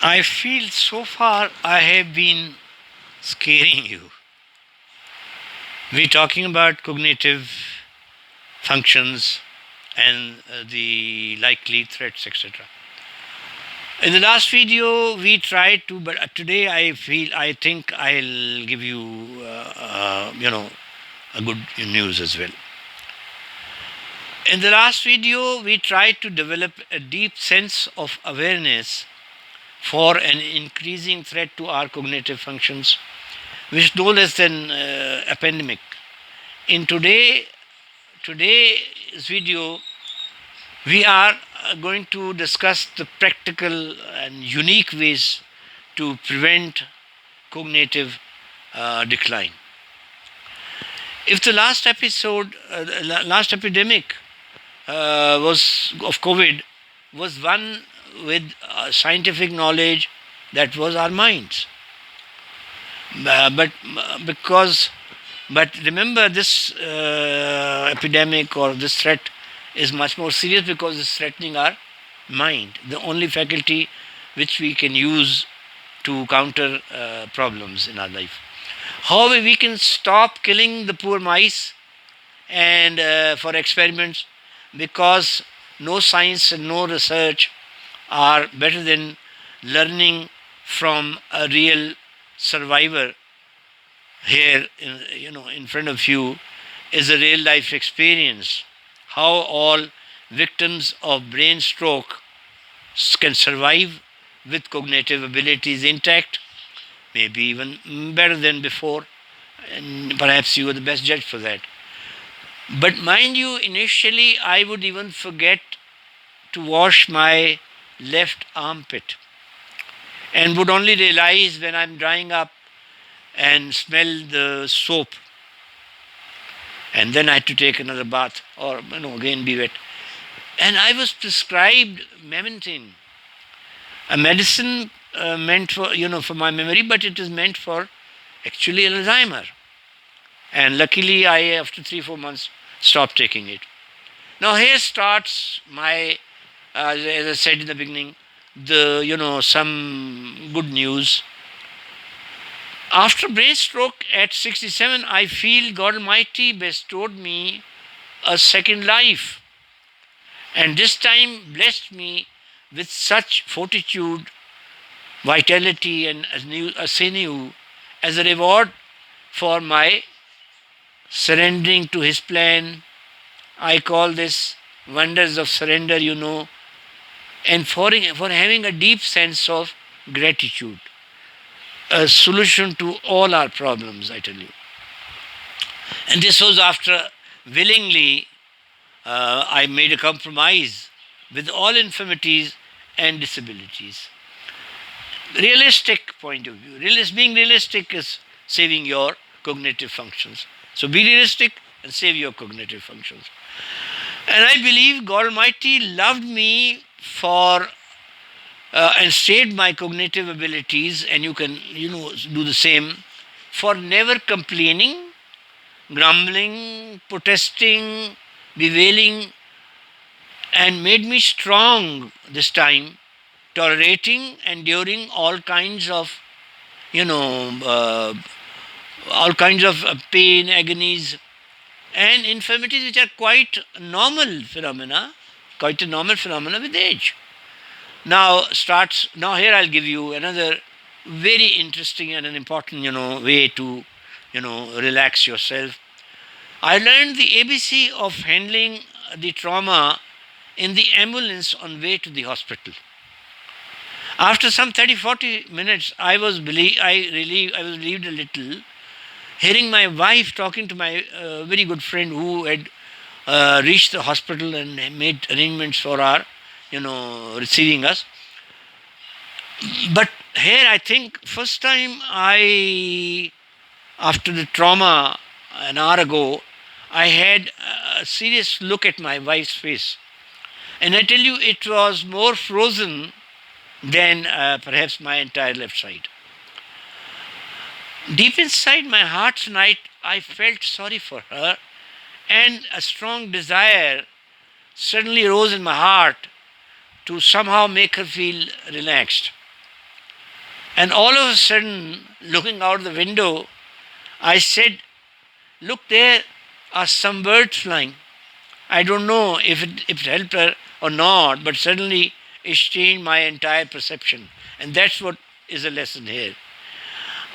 I feel so far I have been scaring you. We're talking about cognitive functions and the likely threats, etc. In the last video, we tried to, but today I think I'll give you, a good news as well. In the last video, we tried to develop a deep sense of awareness for an increasing threat to our cognitive functions, which is no less than epidemic. In today's video, we are going to discuss the practical and unique ways to prevent cognitive decline. If the last episode, last epidemic was of COVID, was one with scientific knowledge, that was our minds. But because, but remember, this epidemic or this threat is much more serious because it's threatening our mind, the only faculty which we can use to counter problems in our life. However, we can stop killing the poor mice and for experiments, because no science and no research are better than learning from a real survivor. Here in front of you is a real life experience, how all victims of brain stroke can survive with cognitive abilities intact, maybe even better than before, and perhaps you are the best judge for that. But mind you, initially I would even forget to wash my left armpit and would only realize when I'm drying up and smell the soap. And then I had to take another bath or again be wet. And I was prescribed memantine, a medicine meant for my memory, but it is meant for actually Alzheimer. And luckily, I after 3-4 months stopped taking it. Now here starts my, as I said in the beginning, some good news. After brain stroke at 67, I feel God Almighty bestowed me a second life, and this time blessed me with such fortitude, vitality, and a sinew as a reward for my surrendering to His plan. I call this wonders of surrender, and for having a deep sense of gratitude, a solution to all our problems, I tell you. And this was after willingly I made a compromise with all infirmities and disabilities. Realistic point of view. Being realistic is saving your cognitive functions. So be realistic and save your cognitive functions. And I believe God Almighty loved me for and saved my cognitive abilities, and you can do the same, for never complaining, grumbling, protesting, bewailing, and made me strong this time, tolerating, enduring all kinds of pain, agonies, and infirmities, which are quite a normal phenomena with age. Now here I'll give you another very interesting and an important way to relax yourself. I learned the ABC of handling the trauma in the ambulance on way to the hospital. After some 30-40 minutes, I was relieved a little, hearing my wife talking to my very good friend who had reached the hospital and made arrangements for our receiving us. But here I think first time after the trauma an hour ago, I had a serious look at my wife's face. And I tell you, it was more frozen than perhaps my entire left side. Deep inside my heart tonight, I felt sorry for her, and a strong desire suddenly rose in my heart to somehow make her feel relaxed. And all of a sudden, looking out the window, I said, "Look, there are some birds flying." I don't know if it helped her or not, but suddenly it changed my entire perception. And that's what is a lesson here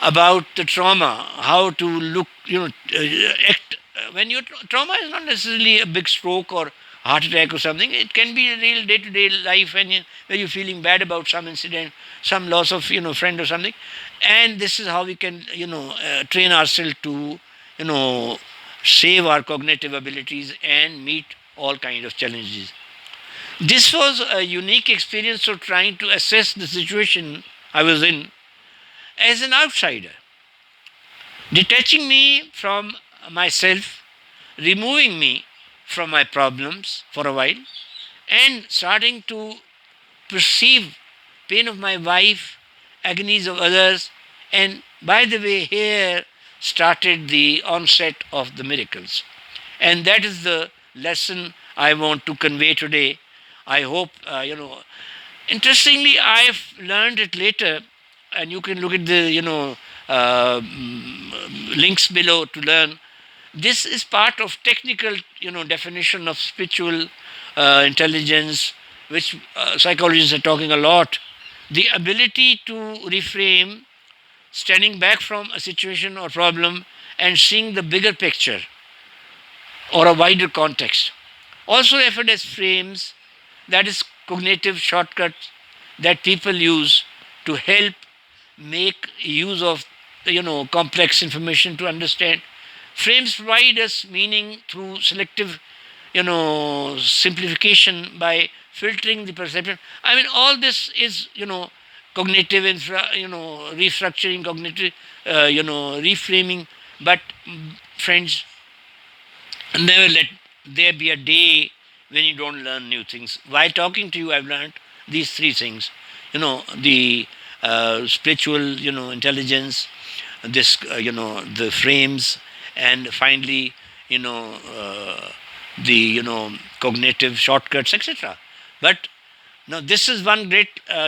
about the trauma, how to look, act. When you trauma is not necessarily a big stroke or heart attack or something. It can be a real day-to-day life where you're feeling bad about some incident, some loss of friend or something, and this is how we can train ourselves to you know save our cognitive abilities and meet all kind of challenges. This was a unique experience of trying to assess the situation I was in as an outsider, detaching me from myself, removing me from my problems for a while, and starting to perceive pain of my wife, agonies of others, and by the way, here started the onset of the miracles. And that is the lesson I want to convey today. I hope, interestingly, I've learned it later, and you can look at the, links below to learn. This is part of technical, definition of spiritual intelligence, which psychologists are talking a lot. The ability to reframe, standing back from a situation or problem and seeing the bigger picture or a wider context. Also referred as frames, that is cognitive shortcuts that people use to help make use of complex information to understand. Frames provide us meaning through selective simplification by filtering the perception. I mean, all this is cognitive restructuring, cognitive reframing. But friends, never let there be a day when you don't learn new things. While talking to you, I've learned these three things. The spiritual, intelligence, this, the frames, and finally, you know, the, cognitive shortcuts, etc. But now this is one great